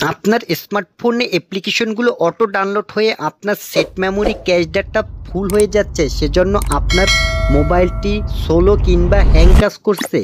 আপনার স্মার্টফোনে অ্যাপ্লিকেশনগুলো auto download হয়ে আপনার সেট মেমোরি ক্যাশ ডাটা ফুল হয়ে যাচ্ছে, সেজন্য আপনার মোবাইলটি স্লো কিংবা হ্যাং কাজ করছে।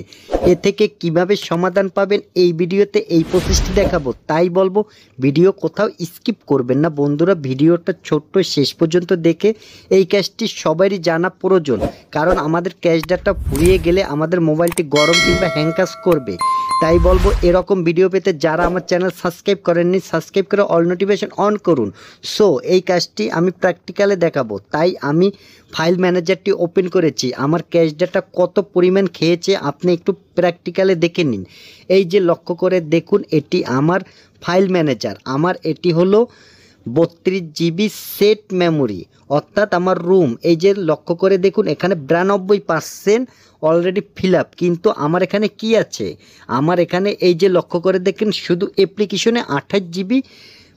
এ থেকে কিভাবে সমাধান পাবেন এই ভিডিওতে এই প্রসেসটি দেখাবো। তাই বলবো ভিডিও কোথাও স্কিপ করবেন না বন্ধুরা, ভিডিওটা ছোট্ট শেষ পর্যন্ত দেখে এই কাজটি সবারই জানা প্রয়োজন, কারণ আমাদের ক্যাশ ডাটা ফুরিয়ে গেলে আমাদের মোবাইলটি গরম কিংবা হ্যাং কাজ করবে। তাই বলবো এরকম ভিডিও পেতে যারা আমার চ্যানেল সাবস্ক্রাইব করেননি সাবস্ক্রাইব করে অল নোটিফিকেশন অন করুন। সো এই কাজটি আমি প্র্যাকটিক্যালে দেখাবো, তাই আমি ফাইল ম্যানেজারটি ওপেন করেছি। আমার ক্যাশ ডাটা কত পরিমাণ খেয়েছে আপনি একটু প্র্যাকটিক্যালে দেখে নিন। এই যে লক্ষ্য করে দেখুন, এটি আমার ফাইল ম্যানেজার। আমার এটি হলো 32 জিবি সেট মেমোরি, অর্থাৎ আমার রুম। এই যে লক্ষ্য করে দেখুন, এখানে 92% অলরেডি ফিল আপ, কিন্তু আমার এখানে কি আছে, আমার এখানে এই যে লক্ষ্য করে দেখেন শুধু অ্যাপ্লিকেশনে 28 জিবি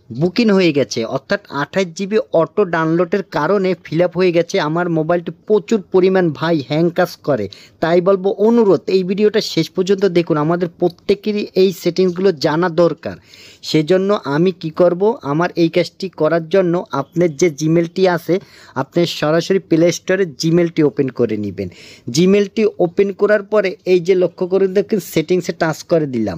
বুকিং হয়ে গেছে, অর্থাৎ 28 জিবি অটো ডাউনলোডের কারণে ফিল আপ হয়ে গেছে। আমার মোবাইলটি প্রচুর পরিমাণ ভাই হ্যাং কাজ করে। তাই বলবো অনুরোধ এই ভিডিওটা শেষ পর্যন্ত দেখুন, আমাদের প্রত্যেকেরই এই সেটিংসগুলো জানা দরকার। সেজন্য আমি কি করব, আমার এই কাজটি করার জন্য আপনার যে জিমেলটি আছে আপনি সরাসরি প্লে স্টোরে জিমেলটি ওপেন করে নেবেন। জিমেলটি ওপেন করার পরে এই যে লক্ষ্য করে দেখুন সেটিংসে টাচ করে দিলাম,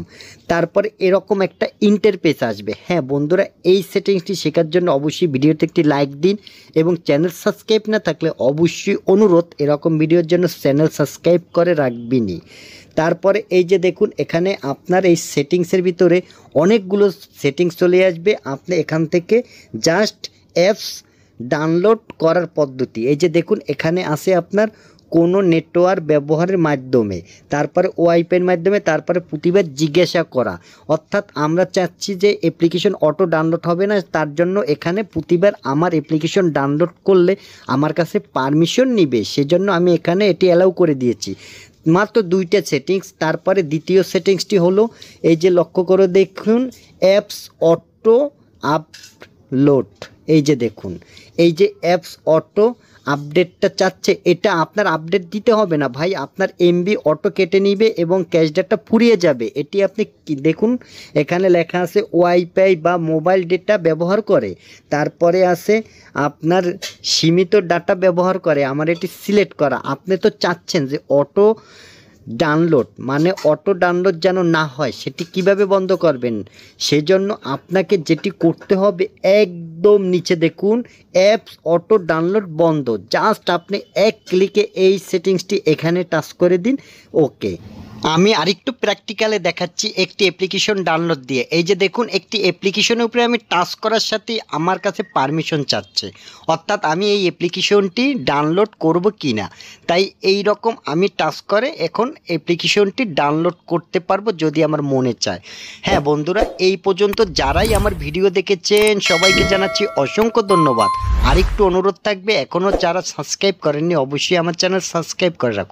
তারপরে এরকম একটা ইন্টারফেস আসবে। হ্যাঁ বন্ধুরা, এই সেটিংসটি শেখার জন্য অবশ্যই ভিডিওতে একটি লাইক দিন এবং চ্যানেল সাবস্ক্রাইব না থাকলে অবশ্যই অনুরোধ এরকম ভিডিওর জন্য চ্যানেল সাবস্ক্রাইব করে রাখবেনই। তারপরে এই যে দেখুন এখানে আপনার এই সেটিংসের ভিতরে অনেকগুলো সেটিংস চলে আসবে। আপনি এখান থেকে জাস্ট অ্যাপস ডাউনলোড করার পদ্ধতি, এই যে দেখুন এখানে আসে আপনার কোনো নেটওয়ার্ক ব্যবহারের মাধ্যমে, তারপরে ওয়াইফাইয়ের মাধ্যমে, তারপরে প্রতিবার জিজ্ঞাসা করা। অর্থাৎ আমরা চাচ্ছি যে অ্যাপ্লিকেশন অটো ডাউনলোড হবে না, তার জন্য এখানে প্রতিবার আমার অ্যাপ্লিকেশন ডাউনলোড করলে আমার কাছে পারমিশন নিবে, সেজন্য আমি এখানে এটি অ্যালাউ করে দিয়েছি। মাত্র 2টা সেটিংস। তারপরে দ্বিতীয় সেটিংসটি হলো এই যে লক্ষ্য করে দেখুন অ্যাপস অটো আপলোড, এই যে দেখুন এই যে অ্যাপস অটো আপডেটটা চাচ্ছে, এটা আপনার আপডেট দিতে হবে না ভাই, আপনার এমবি অটো কেটে নিবে এবং ক্যাশ ডাটা ফুরিয়ে যাবে। এটি আপনি দেখুন এখানে লেখা আছে ওয়াইফাই বা মোবাইল ডেটা ব্যবহার করে, তারপরে আছে আপনার সীমিত ডাটা ব্যবহার করে, আমার এটি সিলেক্ট করা। আপনি তো চাচ্ছেন যে অটো ডাউনলোড, মানে অটো ডাউনলোড যেন না হয়, সেটি কিভাবে বন্ধ করবেন? সেজন্য আপনাকে যেটি করতে হবে একদম নিচে দেখুন অ্যাপস অটো ডাউনলোড বন্ধ, জাস্ট আপনি এক ক্লিকে এই সেটিংসটি এখানে টাচ করে দিন। ওকে, আমি আরেকটু প্র্যাকটিক্যালে দেখাচ্ছি একটি অ্যাপ্লিকেশন ডাউনলোড দিয়ে। এই যে দেখুন একটি অ্যাপ্লিকেশনের উপরে আমি টাচ করার সাথে আমার কাছে পারমিশন চাচ্ছে, অর্থাৎ আমি এই অ্যাপ্লিকেশনটি ডাউনলোড করব কি না। তাই এই রকম আমি টাচ করে এখন অ্যাপ্লিকেশনটি ডাউনলোড করতে পারবো যদি আমার মনে চায়। হ্যাঁ বন্ধুরা, এই পর্যন্ত যারাই আমার ভিডিও দেখেছেন সবাইকে জানাচ্ছি অসংখ্য ধন্যবাদ। আরেকটু অনুরোধ থাকবে, এখনও যারা সাবস্ক্রাইব করেননি অবশ্যই আমার চ্যানেল সাবস্ক্রাইব করে রাখুন।